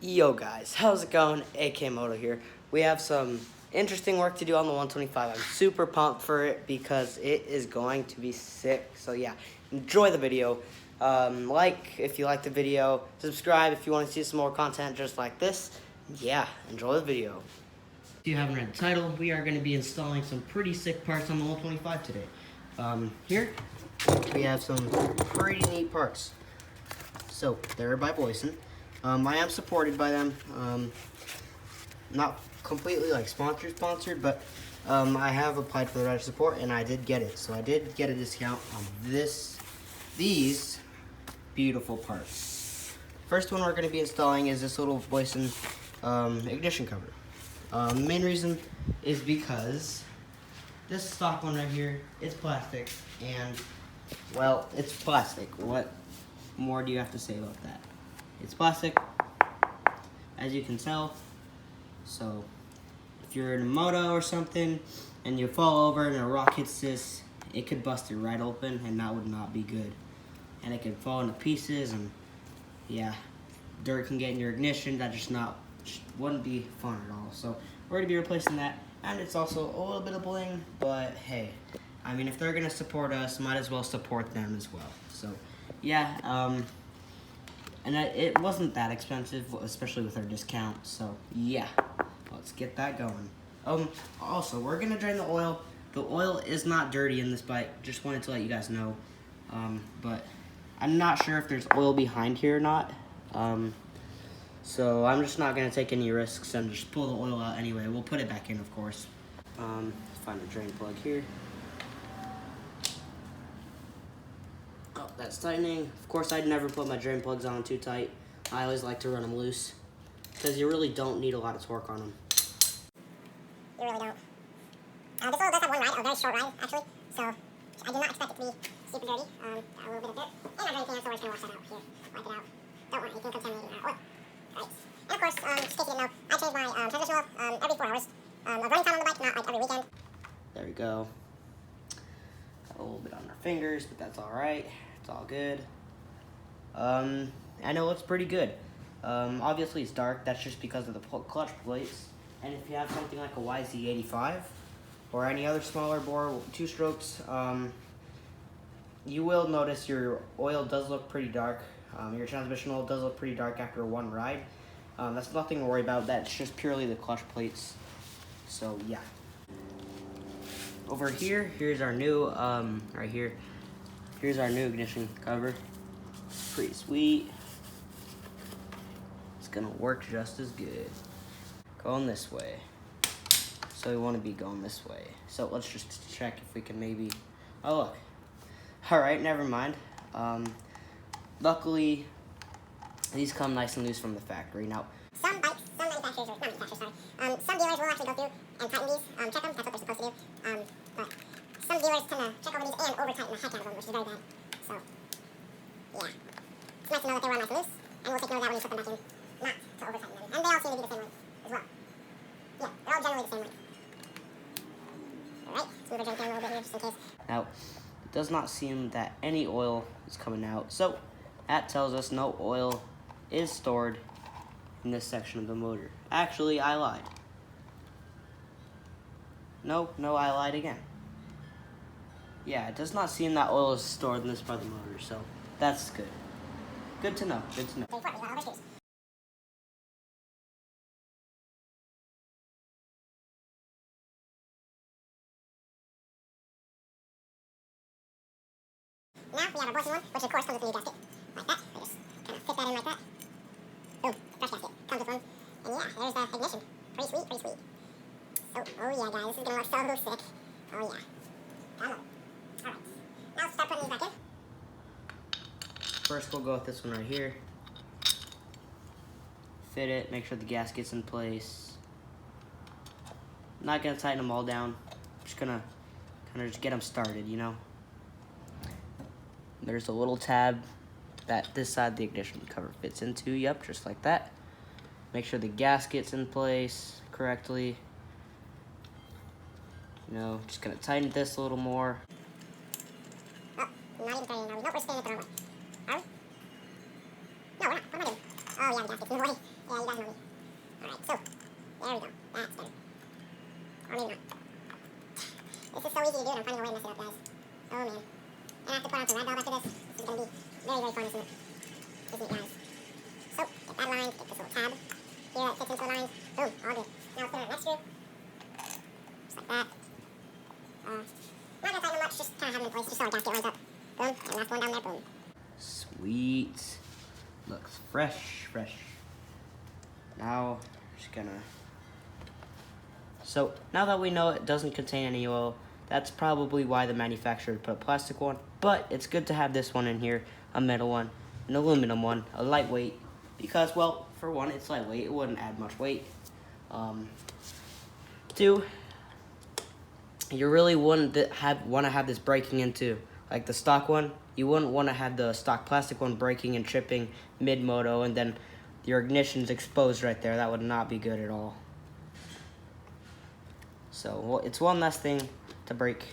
Yo guys, how's it going? AK Moto here. We have some interesting work to do on the 125. I'm super pumped for it because it is going to be sick. So yeah, enjoy the video. Like if you like the video, subscribe if you want to see some more content just like this. Yeah, enjoy the video. If you haven't read the title, we are going to be installing some pretty sick parts on the 125 today. Here we have some pretty neat parts. So they're by Boyesen. I am supported by them. Not completely like sponsored, but I have applied for the right support and I did get it. So I did get a discount on these beautiful parts. First one we're going to be installing is this little Boyesen ignition cover. The main reason is because this stock one right here is plastic, and well, it's plastic. What more do you have to say about that? It's plastic, as you can tell. So if you're in a moto or something and you fall over and a rock hits this, it could bust it right open, and that would not be good. And it could fall into pieces, and yeah, dirt can get in your ignition. That just wouldn't be fun at all. So we're gonna be replacing that, and it's also a little bit of bling, but hey, I mean, if they're gonna support us, might as well support them as well. So yeah, and it wasn't that expensive, especially with our discount. So yeah, let's get that going. Also, we're gonna drain the oil. The oil is not dirty in this bike. Just wanted to let you guys know. But I'm not sure if there's oil behind here or not. So I'm just not gonna take any risks and just pull the oil out anyway. We'll put it back in, of course. Find a drain plug here. Oh, that's tightening. Of course, I'd never put my drain plugs on too tight. I always like to run them loose because you really don't need a lot of torque on them. You really don't. This oil does have one ride, a very short ride, actually. So I did not expect it to be super dirty. Got a little bit of dirt. And I'm drain can, so we're just gonna wash that out here. Wipe it out. Don't worry, anything contaminating our oil. Right. And of course, just in case you didn't know, I change my transmission oil every 4 hours. Of running time on the bike, not like every weekend. There we go. Got a little bit on our fingers, but that's all right. It's all good. I know it's pretty good. Obviously it's dark. That's just because of the clutch plates. And if you have something like a YZ125 or any other smaller bore 2-strokes, you will notice your oil does look pretty dark. Your transmission oil does look pretty dark after one ride. That's nothing to worry about. That's just purely the clutch plates. So yeah. Over here, here's our new, right here. Here's our new ignition cover. Pretty sweet. It's gonna work just as good. Going this way. So we want to be going this way. So let's just check if we can maybe, oh look. Alright, never mind. Luckily, these come nice and loose from the factory. Now, some bikes, some manufacturers, or not manufacturers, sorry. Some dealers will actually go through and tighten these, check them, that's what they're supposed to do. But some dealers tend to check over these and over-tighten the heck out of them, which is very bad. So, yeah. It's nice to know that they were nice and loose, and we'll take note of that when you put them back in, not to over-tighten them. And they all seem to be the same length as well. Yeah, they're all generally the same length. Alright, let's move our drink down a little bit here, just in case. Now, it does not seem that any oil is coming out. So, that tells us no oil is stored in this section of the motor. Actually, I lied. No, I lied again. Yeah, it does not seem that oil is stored in this part of the motor, so that's good. Good to know, good to know. Very important, we got all our screws. Now we have our Boyesen one, which of course comes with a new gasket. Like that. I just kind of fit that in like that. Boom, fresh gasket. Comes with one. And yeah, there's the ignition. Pretty sweet, pretty sweet. So, oh yeah guys, this is gonna look so sick. Oh yeah. Got it. Alright. Now let's start putting these back in. First we'll go with this one right here. Fit it, make sure the gasket's in place. Not gonna tighten them all down. Just gonna kind of just get them started, you know. There's a little tab that this side of the ignition cover fits into. Yep, just like that. Make sure the gasket's in place correctly. You know, just gonna tighten this a little more. Oh, not even tightening, are we? Nope, we're spinning it the wrong way. Are we? No, we're not. What am I doing? Oh yeah, the gasket's in the way. Yeah, you guys know me. Alright, so, there we go. That's better. Or maybe not. This is so easy to do, and I'm finding a way to mess it up, guys. Oh, man. And I have to put on some red valve after this. This is going to be very, very fun, isn't it, guys? So, get that lined, get this little tab here that fits into the lines. Boom, all good. Now let's put on the next screw. Just like that. Not gonna tighten them much, just kind of have them in place, just so our gasket lines up. Boom, and last one down there, boom. Sweet. Looks fresh, fresh. Now, just gonna... So, now that we know it doesn't contain any oil, that's probably why the manufacturer put a plastic one. But it's good to have this one in here, a metal one, an aluminum one, a lightweight. Because, well, for one, it's lightweight. It wouldn't add much weight. Two, you really wouldn't want to have this breaking into, like the stock one. You wouldn't want to have the stock plastic one breaking and tripping mid-moto, and then your ignition's exposed right there. That would not be good at all. So, well, it's one less thing to break.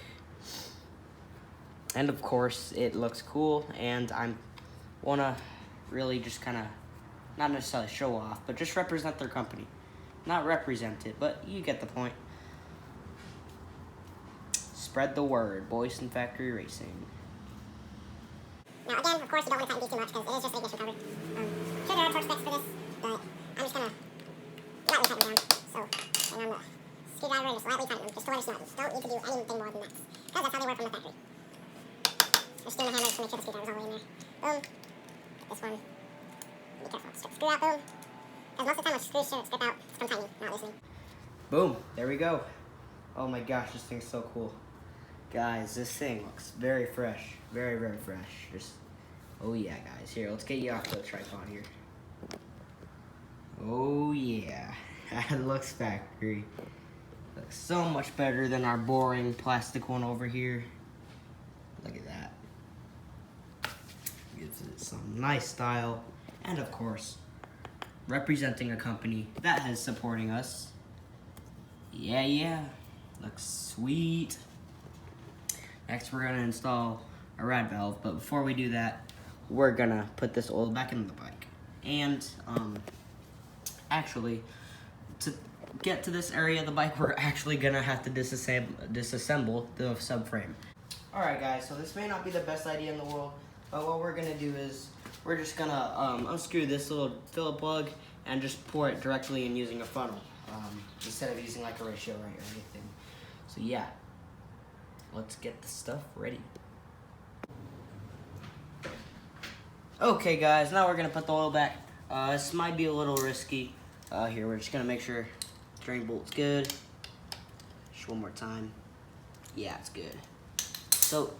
And of course, it looks cool, and I want to really just kind of, not necessarily show off, but just represent their company. Not represent it, but you get the point. Spread the word, Boyesen Factory Racing. Now again, of course, you don't want to tighten these too much because it is just the ignition cover. Sure, there are torque specs for this, but I'm just going to lightly tighten them down. So, bring on the screwdriver and just lightly tighten them, just to let us know. You don't need to do anything more than that, because that's how they work from the factory. Just doing the hammer just to make sure the screwdriver's all the way in there. Boom. Get this one. Be careful. Strip the screw out, boom. Because most of the time when screws strip out, it's from tightening, not loosening. Boom, there we go. Oh my gosh, this thing's so cool. Guys, this thing looks very fresh. Very, very fresh. Just, oh yeah, guys. Here, let's get you off the tripod here. Oh yeah, that looks factory. Looks so much better than our boring plastic one over here. Look at that. Gives it some nice style. And of course, representing a company that is supporting us. Yeah, yeah. Looks sweet. Next, we're gonna install a rad valve, but before we do that, we're gonna put this oil back in the bike. And, actually, to get to this area of the bike, we're actually gonna have to disassemble the subframe. Alright guys, so this may not be the best idea in the world, but what we're gonna do is, we're just gonna unscrew this little Phillip plug and just pour it directly in using a funnel, instead of using like a ratio right or anything. So yeah, let's get the stuff ready. Okay guys, now we're gonna put the oil back. This might be a little risky. Here, we're just gonna make sure drain bolt's good. Just one more time. Yeah, it's good. So,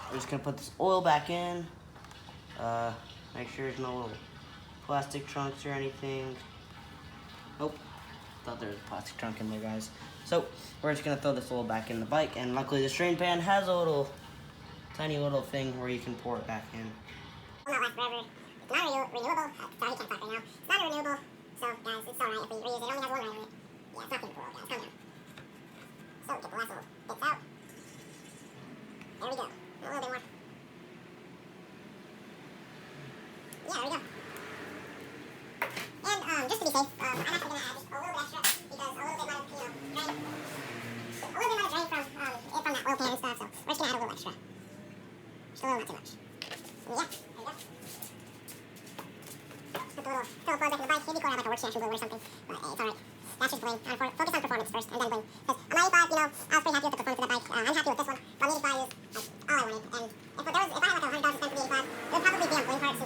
we're just gonna put this oil back in. Make sure there's no little plastic trunks or anything. Nope, thought there was a plastic trunk in there, guys. So, we're just gonna throw this oil back in the bike, and luckily this drain pan has a little, tiny little thing where you can pour it back in. Will not last forever. It's not renewable. Sorry, you can't talk right now. It's not renewable. So, guys, it's alright if we reuse it. It only has one ride on it. Yeah, it's not getting cool, guys. Calm down. So, get the last little bits out. There we go. A little bit more. Yeah, there we go. And, just to be safe, I'm actually going to add just a little bit extra because a little bit might have, drained. A little bit might have drained from that oil pan and stuff, so we're just going to add a little extra. Just a little, not too much. And yeah, there we go. Put the little Phillip plug back in the bike. Maybe go out like a work station glue or something, but hey, it's alright. That's just bling. Focus on performance first, and then bling. Because on my 85, I was pretty happy with the performance of the bike. I'm happy with this one. But on the 85 is like all I wanted. And if I had like $100 to spend for the 85, it would probably be on bling parts.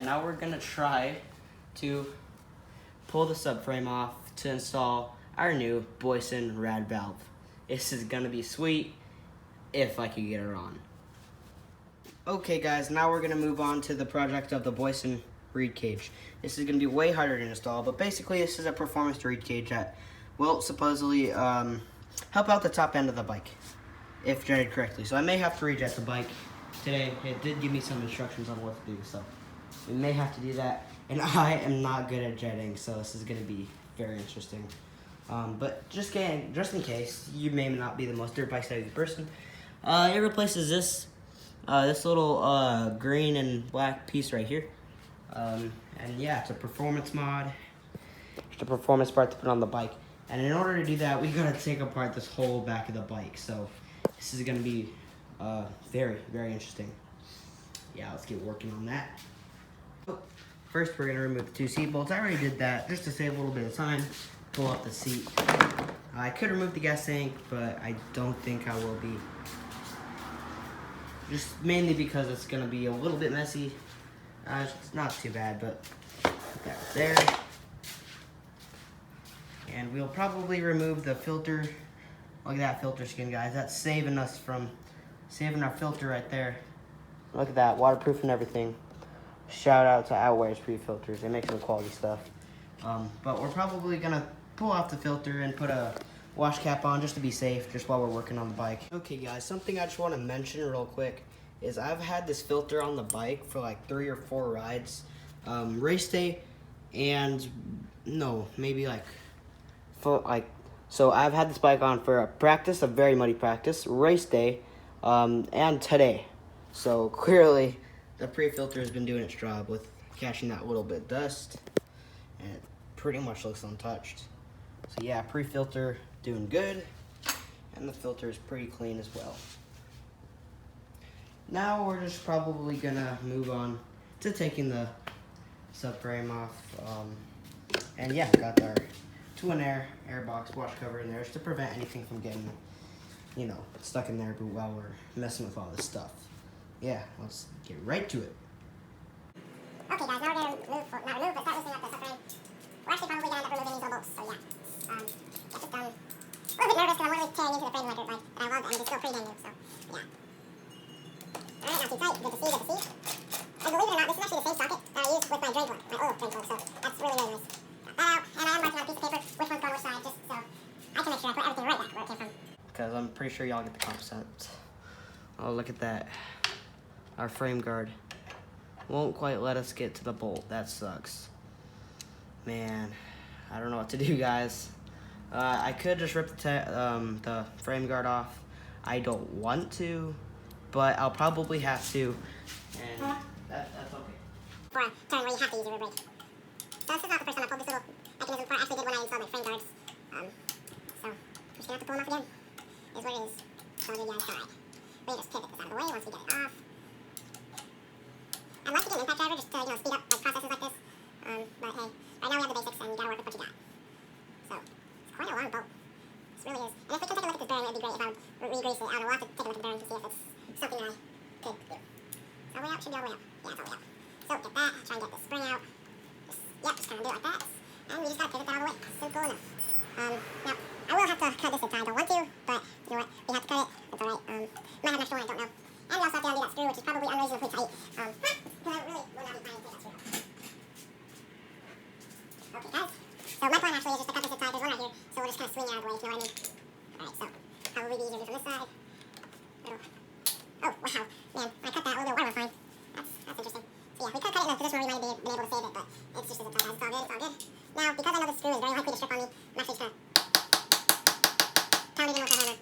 Now we're gonna try to pull the subframe off to install our new Boyesen Rad valve. This is gonna be sweet if I can get it on. Okay guys, now we're gonna move on to the project of the Boyesen reed cage. This is gonna be way harder to install, but basically this is a performance reed cage that will supposedly help out the top end of the bike if jetted correctly. So I may have to rejet the bike today. It did give me some instructions on what to do, so we may have to do that. and I am not good at jetting, so this is gonna be very interesting. But just in case, you may not be the most dirt bike savvy person, it replaces this little green and black piece right here. And yeah, it's a performance mod. It's a performance part to put on the bike. And in order to do that, we gotta take apart this whole back of the bike. So this is gonna be very, very interesting. Yeah, let's get working on that. First, we're gonna remove the 2 seat bolts. I already did that just to save a little bit of time. Pull up the seat. I could remove the gas tank, but I don't think I will be. Just mainly because it's gonna be a little bit messy. It's not too bad, but put that there. And we'll probably remove the filter. Look at that filter skin, guys. That's saving us from saving our filter right there. Look at that, waterproof and everything. Shout out to Outwear's pre-filters. They make some quality stuff. But we're probably gonna pull off the filter and put a wash cap on just to be safe, just while we're working on the bike. Okay guys, something I just want to mention real quick is I've had this filter on the bike for like 3 or 4 rides. Race day and no, maybe like so I've had this bike on for a practice, a very muddy practice, race day, and today. So clearly the pre-filter has been doing its job with catching that little bit of dust, and it pretty much looks untouched. So yeah, pre-filter doing good, and the filter is pretty clean as well. Now we're just probably gonna move on to taking the subframe off. And yeah, got our twin air box wash cover in there just to prevent anything from getting, you know, stuck in there while we're messing with all this stuff. Yeah, let's get right to it. Okay guys, now we're going to not remove, but start loosening up the subframe. We're actually probably going to end up removing these little bolts, so yeah. Get this done. A little bit nervous because I'm literally tearing into the frame like a dirt bike, but I love it, and it's still pretty dang new, so yeah. Alright, not too tight, good to see, good to see. And believe it or not, this is actually the same socket that I use with my drain plug, my old drain plug, so that's really, really nice. Got that out, and I am marking on a piece of paper which one's going which side, just so I can make sure I put everything right back where it came from. Because I'm pretty sure y'all get the concept. Oh, look at that. Our frame guard won't quite let us get to the bolt. That sucks. Man, I don't know what to do, guys. I could just rip the frame guard off. I don't want to, but I'll probably have to, and that's okay. For a turn where you have to use your rear brake. So this is not the first time I pulled this little mechanism apart. I actually did when I installed my frame guards. So I'm just gonna have to pull them off again. Is what it is. So I'll give you guys a try. We just pivot this out of the way once we get it off. I'd like to get an impact driver just to, you know, speed up like processes like this. But hey, right now we have the basics and you gotta work with what you got. So it's quite a long bolt. This really is. And if we can take a look at this bearing, it'd be great if I would re-grease it. I don't know, we'll have to take a look at the bearing to see if it's something that I could do. All the way out, should be all the way out. Yeah, it's all the way out. So get that, try and get the spring out. Just kind of do it like that. And we just gotta pivot that all the way. Simple enough. Now, I will have to cut this inside. I don't want to, but you know what? We have to cut it. That's alright. Might have an extra one, I don't know. And we also have to undo that screw, which is probably unreasonably tight. Because I really would not be planning to take that screw out. Okay, guys. So my plan actually is just to cut this inside. There's one right here, so we'll just kind of swing it out of the way, if you know what I mean. Alright, so probably be easier to do from this side. Oh, wow. Man, I cut that a little bit waterline. That's interesting. So yeah, we could cut it in a position where we might have been able to save it, but it's just isn't tight, guys. It's all good, it's all good. Now, because I know this screw is very likely to strip on me, I'm actually just gonna pound it in with a hammer.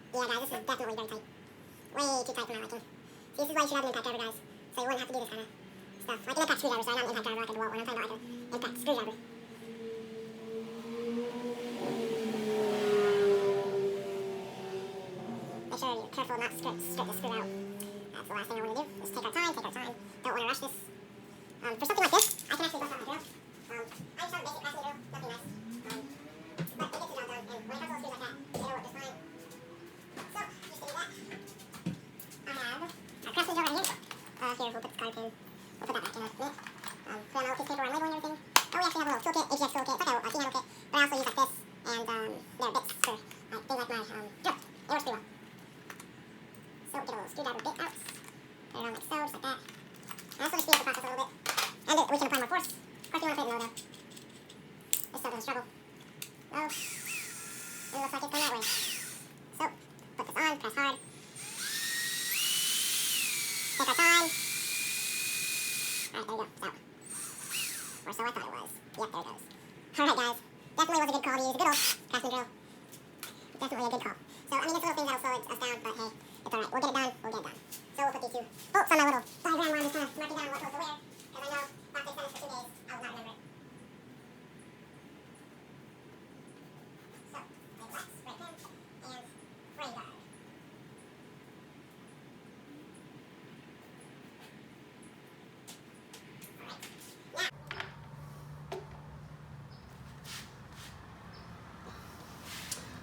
Yeah, guys, this is definitely very tight. Way too tight for my liking. See, this is why you should have an impact driver, guys. So you wouldn't have to do this kind of stuff. Like an impact screwdriver, sorry, not an impact driver like a DeWalt one. I'm talking about like an impact screwdriver. Make sure you're careful not to strip the screw out. That's the last thing I want to do. Just take our time, take our time. Don't want to rush this. For something like this, I can actually bust out my drill. I just have a basic casting drill, nothing nice. But it gets the job done, and when it comes to little screws like that, it'll work just fine. So, just to do that, I have our crafting drill right here. Here, we'll put this card pin. We'll put that back in a minute. Put on my little piece of paper on labeling everything. Oh, we actually have a little toolkit, ATX toolkit. It's like a T-handle kit, but I also use like this, and there are bits for things like my drill. It works pretty well. So, get a little screwdriver bit out. Put it on like so, just like that. And also just speed up the process a little bit. And we can apply more force. Of course, you want to put it in the low, though. This stuff doesn't struggle. Low. And it looks like it's going that way. So, put this on, press hard. Take our time. Alright, there you go. It's out. Yep, there it goes. Alright guys, definitely was a good call to use a good old Craftsman drill. Definitely a good call. So, I mean, it's little things that'll slow us down, but hey, it's alright. We'll get it done, we'll get it done. So we'll put these 2 bolts on my little diagram where I'm just kind of marking down what goes to where, because I know if they send us for 2 days, I will not remember it. So, take wax, spray pin, and spray guard.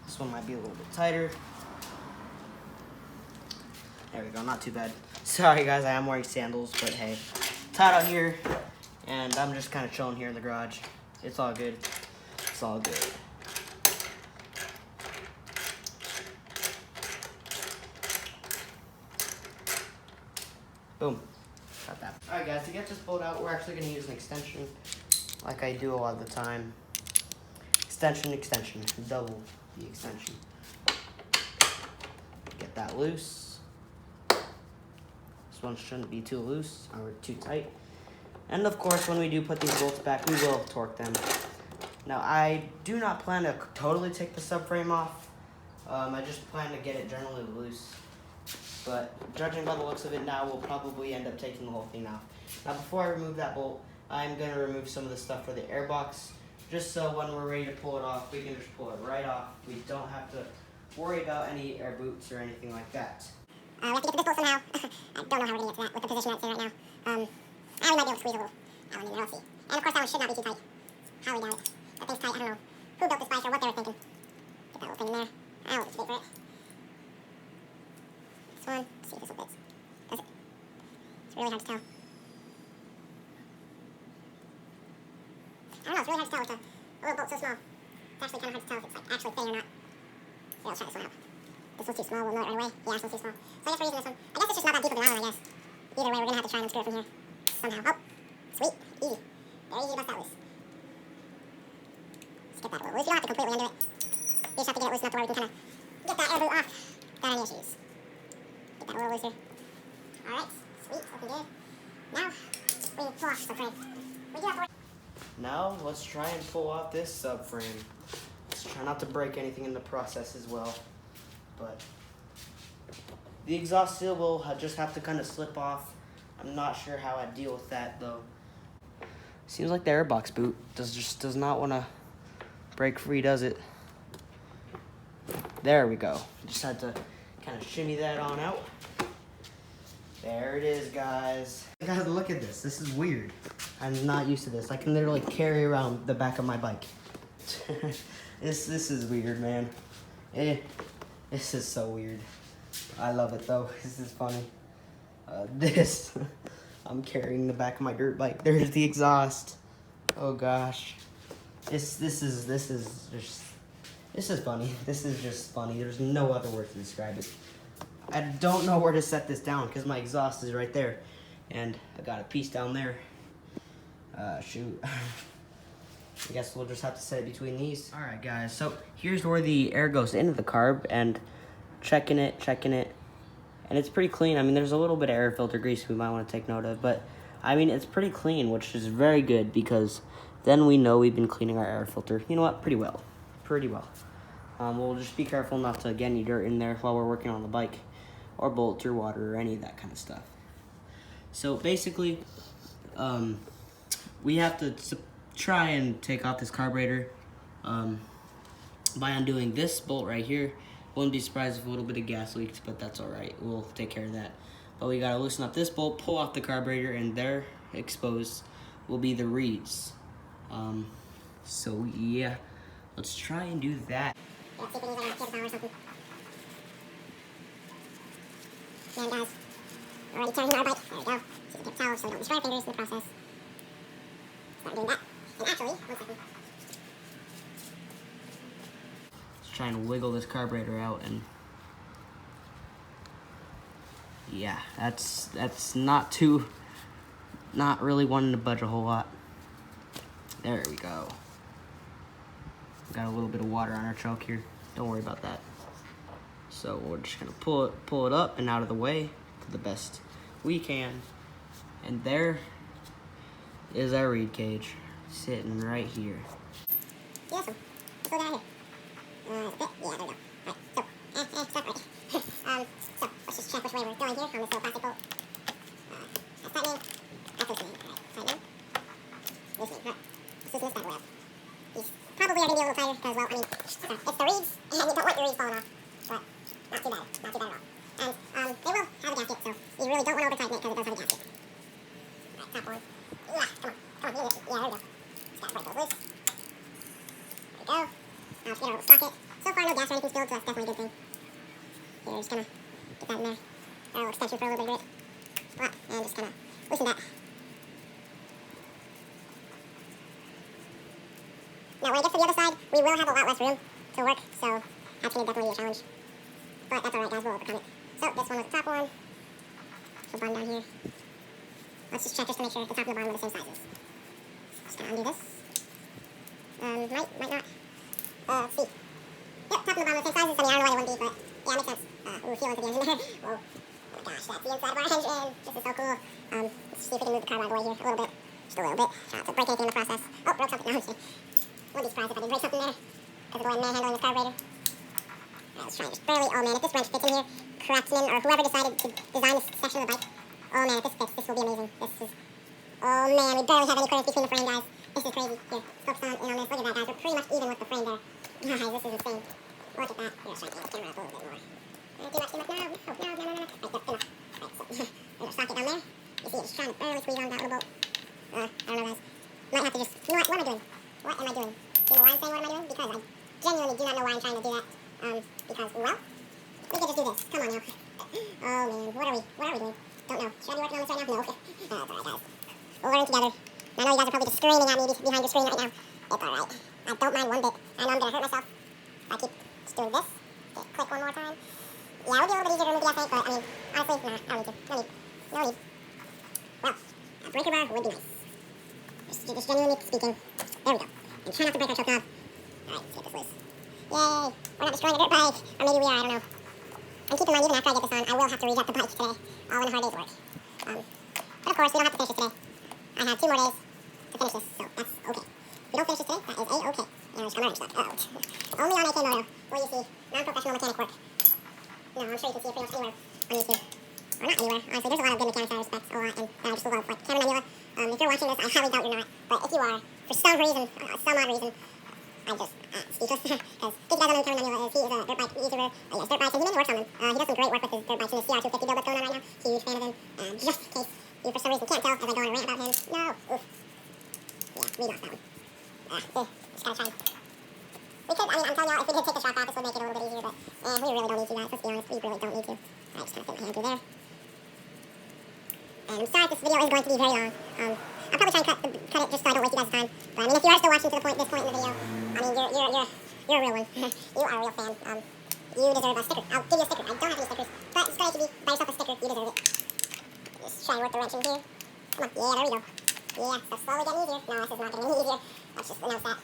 This one might be a little bit tighter. There we go, not too bad. Sorry guys, I am wearing sandals, but hey, it's hot out here, and I'm just kind of chilling here in the garage. It's all good. It's all good. Boom. Got that. Alright guys, to get this bolt out, we're actually going to use an extension, like I do a lot of the time. Extension, double the extension. Get that loose. This one shouldn't be too loose or too tight. And of course, when we do put these bolts back, we will torque them. Now, I do not plan to totally take the subframe off. I just plan to get it generally loose. But judging by the looks of it now, we'll probably end up taking the whole thing off. Now, before I remove that bolt, I'm going to remove some of the stuff for the air box, just so when we're ready to pull it off, we can just pull it right off. We don't have to worry about any air boots or anything like that. We have to get to this bolt somehow. I don't know how we're going to get to that with the position that's in right now. I might be able to squeeze a little Allen in there, we'll see. And of course, that one should not be too tight. Highly doubt it. That thing's tight, I don't know who built this bike or what they were thinking. Get that little thing in there. I don't wait for it. This one, let's see if this will fit. Does it? It's really hard to tell. I don't know, it's really hard to tell with a little bolt so small. It's actually kind of hard to tell if it's like actually fitting or not. Here, let's try this one out. This one's too small, we'll know it right away. Yeah, this one's too small. So I guess we're using this one. I guess it's just not that deep of an island, I guess. Either way, we're gonna have to try and unscrew it from here. Somehow. Oh, sweet, easy. Very easy to bust that loose. Let's get that a little loose. You don't have to completely undo it. You just have to get it loose enough to where we can kind of get that air boot off without any issues. Get that a little looser. Alright, sweet, looking good. Now, we can pull off the frame. We do have to. Now, let's try and pull off this subframe. Let's try not to break anything in the process as well. But the exhaust seal will just have to kind of slip off. I'm not sure how I deal with that though. Seems like the airbox boot does not want to break free, does it? There we go. Just had to kind of shimmy that on out. There it is, guys. Guys, look at this. This is weird. I'm not used to this. I can literally carry around the back of my bike. This is weird, man. This is so weird. I love it though. This is funny. I'm carrying the back of my dirt bike. There's the exhaust. Oh gosh. This is funny. This is just funny. There's no other word to describe it. I don't know where to set this down because my exhaust is right there. And I got a piece down there. Shoot. I guess we'll just have to set it between these. All right, guys. So here's where the air goes into the carb, and checking it. And it's pretty clean. I mean, there's a little bit of air filter grease we might want to take note of, but I mean, it's pretty clean, which is very good because then we know we've been cleaning our air filter. You know what? Pretty well. We'll just be careful not to get any dirt in there while we're working on the bike, or bolts or water or any of that kind of stuff. So basically, we have to try and take off this carburetor by undoing this bolt right here. Wouldn't be surprised if a little bit of gas leaks, but that's all right. We'll take care of that. But we gotta loosen up this bolt, pull off the carburetor, and there, exposed, will be the reeds. So yeah, let's try and do that. Yeah, see if we need like a kid's towel or something. Man, guys, already charging our bike. There we go. See the paper towel so we don't destroy our fingers in the process. Start doing that. And actually, 1 second. Trying to wiggle this carburetor out, and yeah, that's not really wanting to budge a whole lot. There we go. Got a little bit of water on our choke here. Don't worry about that. So we're just gonna pull it up and out of the way to the best we can. And there is our reed cage. sitting right here. Awesome. Let's go down here. Yeah, there we go. Alright, so, stuck right. So, let's just check which way we're going here on this little plastic bolt. That's tightening. That's loosening. Alright, tightening. Loosening. Right. Let's loosen this bad boy up. These probably are going to be a little tighter because, well, I mean, it's the reeds, and you don't want your reeds falling off. But not too bad. Not too bad at all. And they will have a gasket, so you really don't want to over-tighten it because it does have a gasket. Alright, top one. Yeah, come on. Come on, yeah, there we go. Just gotta break those loose. There we go. Now let's get our little socket. So far, no gas or anything spilled, so that's definitely a good thing. Here, just kind of get that in there. Got a little extension for a little bit of grit. Wow, and just kind of loosen that. Now, when I get to the other side, we will have a lot less room to work, so that's going to definitely be a challenge. But that's alright, guys, we'll overcome it. So, this one was the top one. So, bottom down here. Let's just check just to make sure the top and the bottom are the same sizes. Just gonna undo this. Might not. Let's see. Yep, top and the bottom are the same sizes. I mean, I don't know why they wouldn't be, but yeah, it makes sense. Ooh, feel into the engine there. Whoa. Oh my gosh, that's the inside of our engine. This is so cool. Let's see if we can move the car out of the way here a little bit. Just a little bit. Try not to break anything in the process. Oh, broke something. No, I'm just kidding. Wouldn't be surprised if I did break something there because of the way I'm manhandling this carburetor. Alright, let's try and just barely. Oh man, if this wrench fits in here, craftsman or whoever decided to design this section of the bike. Oh man, if this fits, this will be amazing. This is. Oh man, we barely have any clearance between the frame, guys. This is crazy. Here, focus on in on this. Look at that, guys. We're pretty much even with the frame there. Guys, this is insane. Look at that. Here, let's try and get the camera up a little bit more. Too much. No. Right, yep, enough. Alright, so there's our socket down there. You see it just trying to barely squeeze on that little bolt. I don't know, guys. Might have to just. You know what am I doing? What am I doing? Do you know why I'm saying what am I doing? Because I genuinely do not know why I'm trying to do that. Because, well, we could just do this. Come on now. Oh man, what are we doing? Don't know. Should I be working on this right now? No. It's alright, guys. We'll learn together. I know you guys are probably just screaming at me behind your screen right now. It's alright. I don't mind one bit. I know I'm gonna hurt myself if I keep just doing this. Okay, click one more time. Yeah, it would be a little bit easier to remove the F8, but I mean, honestly, nah, I don't need to. No need. Well, a breaker bar would be nice. Just genuinely speaking. There we go. And try not to break our choke knob. Alright, let's get this loose. Yay! We're not destroying a dirt bike. Or maybe we are, I don't know. And keep in mind, even after I get this on, I will have to rejet the bike today. All in a hard day's work. But of course, we don't have to finish it today. I have 2 more days to finish this, so that's okay. If we don't finish this today, that is A-okay. And I'm running stuck. Uh-oh. Only on AK Moto will you see non-professional mechanic work. No, I'm sure you can see it pretty much anywhere on YouTube. Or not anywhere. Honestly, there's a lot of good mechanics that I respect a lot, and that I just love. Like Cameron Manila. If you're watching this, I highly doubt you're not. But if you are, for some reason, some odd reason, I'm just speechless. Because if you guys don't know who Cameron Manila is, he is a dirt bike YouTuber. Yes, dirt bikes, and he mainly works on them. He does some great work with his dirt bikes and his CR250 build that's going on right now. Huge fan of him. Just in case you for some reason can't tell as I go on a rant about him. No. Oof. Yeah, we lost that one. Just gotta try. We could, I mean, I'm telling y'all, if we did take the shock off, this would make it a little bit easier, but we really don't need to, guys. Let's be honest, we really don't need to. Alright, just kind of fit my hand through there. And I'm sorry if this video is going to be very long. I'll probably try and cut it just so I don't waste you guys' time. But I mean, if you are still watching to this point in the video, I mean, you're a real one. You are a real fan. You deserve a sticker. I'll give you a sticker. I don't have any stickers, but it's great to be buy yourself a sticker. You deserve it. Just try and work the wrench in here. Come on, yeah, there we go. Yeah, so slowly getting easier. No, this is not getting any easier. Let's just announce that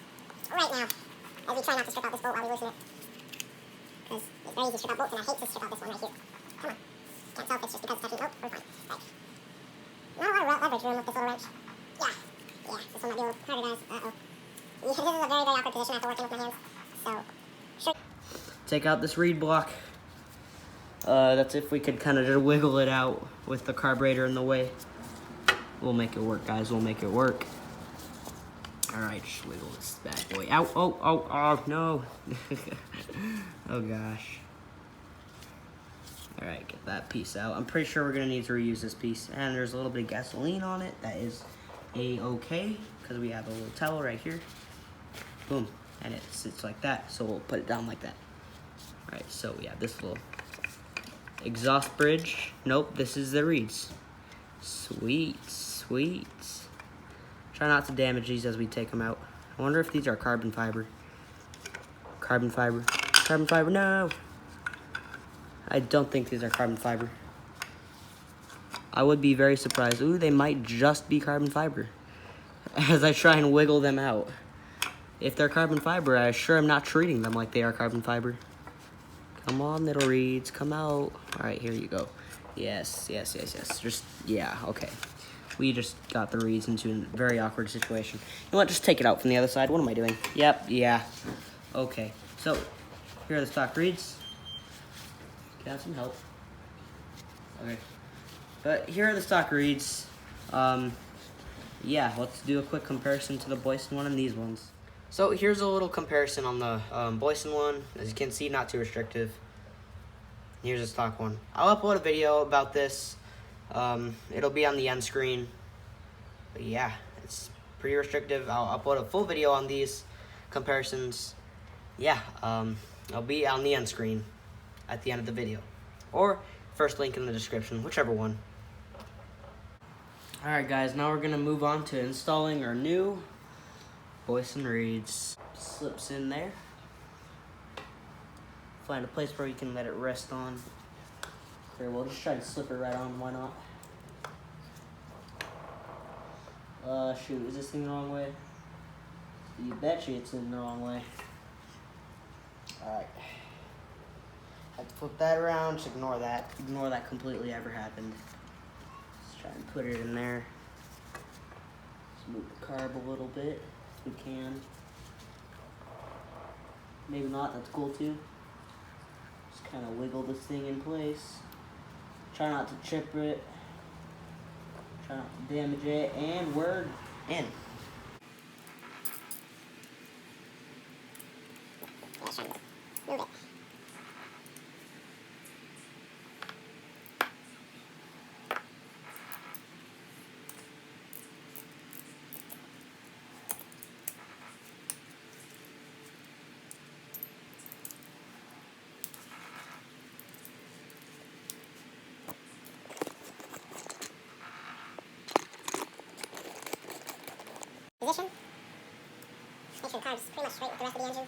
right now, as we try not to strip out this bolt while we loosen it. Because it's very easy to strip out bolts, and I hate to strip out this one right here. Come on. Can't tell if it's just because it's touching. Nope, we're fine. Right. Not a lot of leverage room with this little wrench. Yeah, this one might be a little harder, guys. Uh-oh. Yeah, this is a very, very awkward position after working with my hands. So, sure. Take out this reed block. That's if we could kind of just wiggle it out with the carburetor in the way. We'll make it work, guys. We'll make it work. Alright, just wiggle this bad boy out. Oh, no. Oh, gosh. Alright, get that piece out. I'm pretty sure we're going to need to reuse this piece. And there's a little bit of gasoline on it. That is A-okay, because we have a little towel right here. Boom. And it sits like that, so we'll put it down like that. Alright, so we have this little exhaust bridge. Nope, this is the reeds. Sweet. Try not to damage these as we take them out. I wonder if these are carbon fiber. Carbon fiber, no! I don't think these are carbon fiber. I would be very surprised. Ooh, they might just be carbon fiber. As I try and wiggle them out. If they're carbon fiber, I sure am not treating them like they are carbon fiber. Come on, little reeds, come out. All right, here you go. Yes. Just, yeah, okay. we just got the reeds into a very awkward situation. You know what, just take it out from the other side. What am I doing? Yep, yeah. Okay, so here are the stock reeds. Can I have some help? Okay. But here are the stock reeds. Yeah, let's do a quick comparison to the Boyesen one and these ones. So here's a little comparison on the Boyesen one. As you can see, not too restrictive. Here's a stock one. I'll upload a video about this. It'll be on the end screen. But yeah, it's pretty restrictive. I'll upload a full video on these comparisons. Yeah, I'll be on the end screen at the end of the video. Or first link in the description, whichever one. Alright guys, now we're gonna move on to installing our new Boyesen reeds. Slips in there. Find a place where you can let it rest on. Here, we'll just try to slip it right on, why not? Shoot, is this thing the wrong way? You betcha it's in the wrong way. Alright. Have to flip that around, just ignore that. Ignore that completely ever happened. Let's try and put it in there. Let's move the carb a little bit, if we can. Maybe not, that's cool too. Just kind of wiggle this thing in place. Try not to chip it. Try not to damage it, and we're in. Move it. Position. Make sure the carb's pretty much straight with the rest of the engine.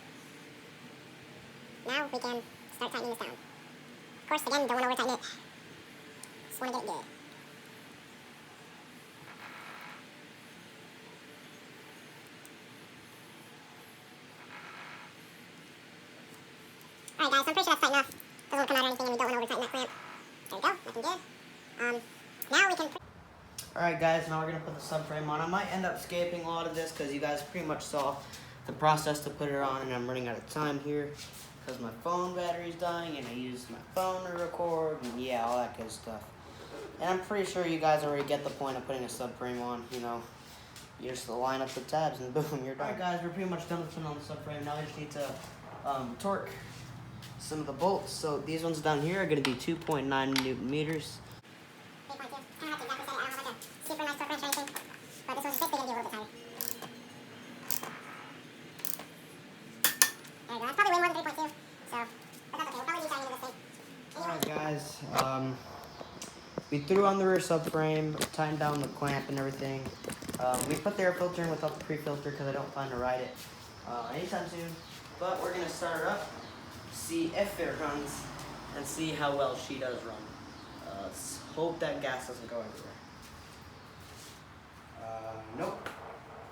Now we can start tightening this down. Of course, again, don't want to over tighten it. Just want to get it good. Alright guys, so I'm pretty sure that's tight enough. Doesn't come out or anything, and we don't want to over tighten that clamp. There we go, looking good. Now we can... Alright guys, now we're going to put the subframe on. I might end up skipping a lot of this because you guys pretty much saw the process to put it on, and I'm running out of time here because my phone battery's dying and I used my phone to record and yeah, all that good stuff. And I'm pretty sure you guys already get the point of putting a subframe on, you know. You just line up the tabs and boom, you're done. Alright guys, we're pretty much done with putting on the subframe. Now I just need to torque some of the bolts. So these ones down here are going to be 2.9 Newton meters. Super nice torque wrench or anything, but this one's just going to be a little bit tighter. There we go, that's probably way more than 3.2, so, but that's okay, we'll probably be shining into this thing. Alright guys, we threw on the rear subframe, tightened down the clamp and everything. We put the air filter in without the pre-filter because I don't plan to ride it anytime soon, but we're going to start it up, see if it runs, and see how well she does run. Let's hope that gas doesn't go everywhere. Nope.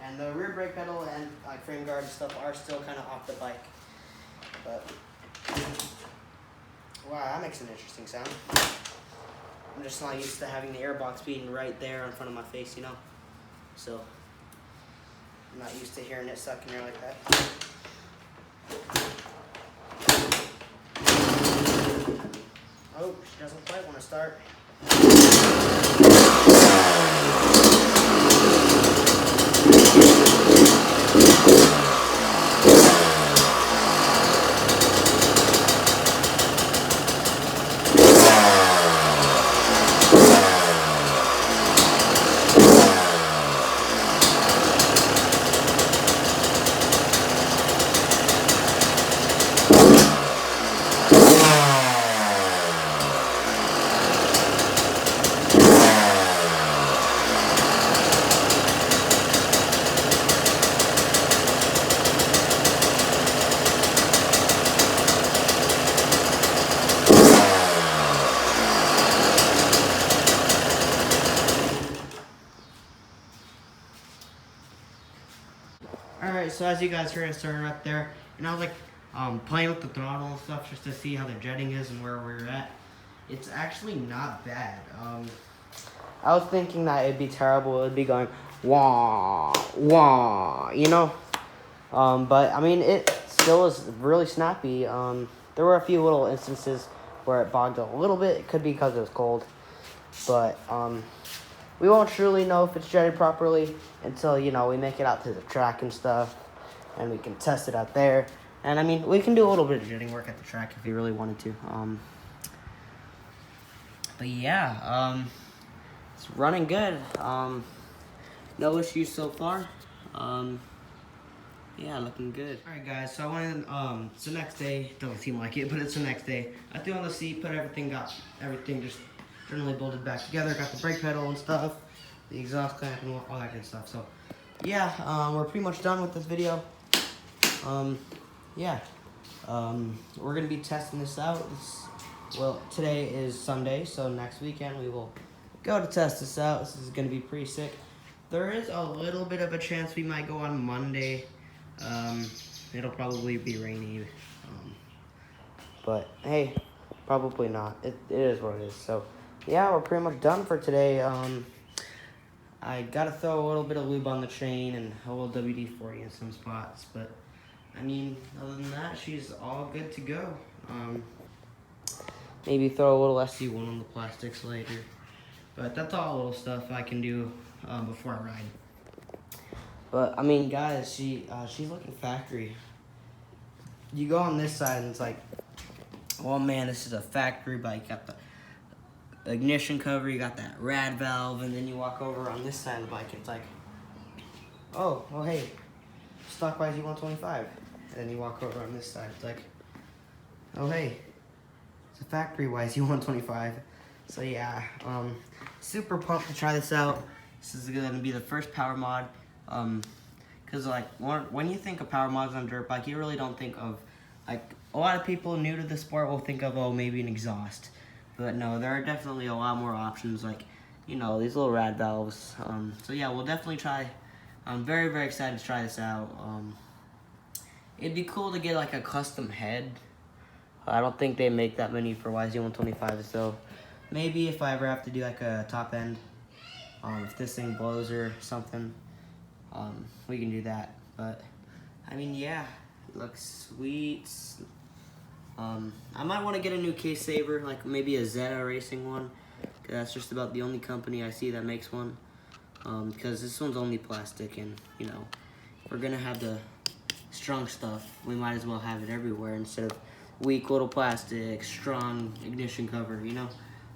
And the rear brake pedal and like frame guard and stuff are still kind of off the bike. But wow, that makes an interesting sound. I'm just not used to having the airbox being right there in front of my face, you know. So I'm not used to hearing it suck in there like that. Oh, she doesn't quite want to start. Alright, so as you guys heard, I started up there, and I was like playing with the throttle and stuff just to see how the jetting is and where we're at. It's actually not bad. I was thinking that it'd be terrible. It'd be going wah wah, you know. But I mean, it still is really snappy. There were a few little instances where it bogged a little bit. It could be because it was cold, but we won't truly know if it's jetted properly until, you know, we make it out to the track and stuff, and we can test it out there. And I mean, we can do a little bit of jetting work at the track if we really wanted to. But yeah, it's running good. No issues so far. Yeah, looking good. Alright guys, so I went in, it's the next day. Doesn't seem like it, but it's the next day. I threw on the seat, got everything just generally bolted back together, got the brake pedal and stuff, the exhaust clamp and all that good stuff. So yeah, we're pretty much done with this video. Yeah, we're gonna be testing this out. Well, today is Sunday, so next weekend we will go to test this out. This is gonna be pretty sick. There is a little bit of a chance we might go on Monday. It'll probably be rainy, but hey, probably not. It is what it is. So yeah, we're pretty much done for today. I gotta throw a little bit of lube on the chain and a little WD-40 in some spots, but I mean, other than that, she's all good to go. Maybe throw a little SC1 on the plastics later, but that's all little stuff I can do before I ride. But I mean, guys, she's looking factory. You go on this side and it's like, oh man, this is a factory bike. You got the ignition cover, you got that rad valve, and then you walk over on this side of the bike, it's like, oh hey, stock YZ125. And then you walk over on this side, it's like, oh hey, it's a factory YZ125. So yeah, super pumped to try this out. This is gonna be the first power mod. Cause like when you think of power mods on dirt bike, you really don't think of, like, a lot of people new to the sport will think of, oh, maybe an exhaust. But no, there are definitely a lot more options, like, you know, these little rad valves. So yeah, we'll definitely try. I'm very, very excited to try this out. It'd be cool to get like a custom head. I don't think they make that many for YZ125, so maybe if I ever have to do like a top end, if this thing blows or something, we can do that. But I mean, yeah, it looks sweet. I might want to get a new case saver, like maybe a Zeta Racing one, cause that's just about the only company I see that makes one. Because this one's only plastic, and you know, if we're gonna have the strong stuff, we might as well have it everywhere instead of weak little plastic, strong ignition cover, you know.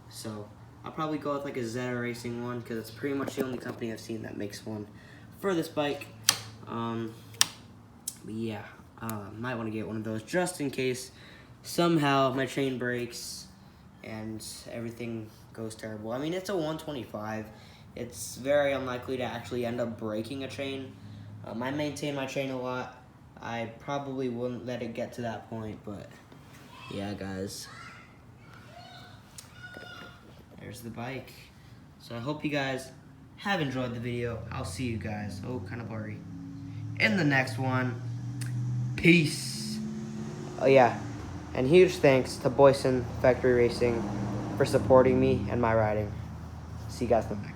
So I'll probably go with like a Zeta Racing one, because it's pretty much the only company I've seen that makes one for this bike. But yeah, might want to get one of those just in case somehow my chain breaks and everything goes terrible. I mean, it's a 125. It's very unlikely to actually end up breaking a chain. I maintain my chain a lot. I probably wouldn't let it get to that point, but yeah, guys. There's the bike. So I hope you guys have enjoyed the video. I'll see you guys, oh, kind of blurry, in the next one. Peace. Oh yeah, and huge thanks to Boyesen Factory Racing for supporting me and my riding. See you guys in the next.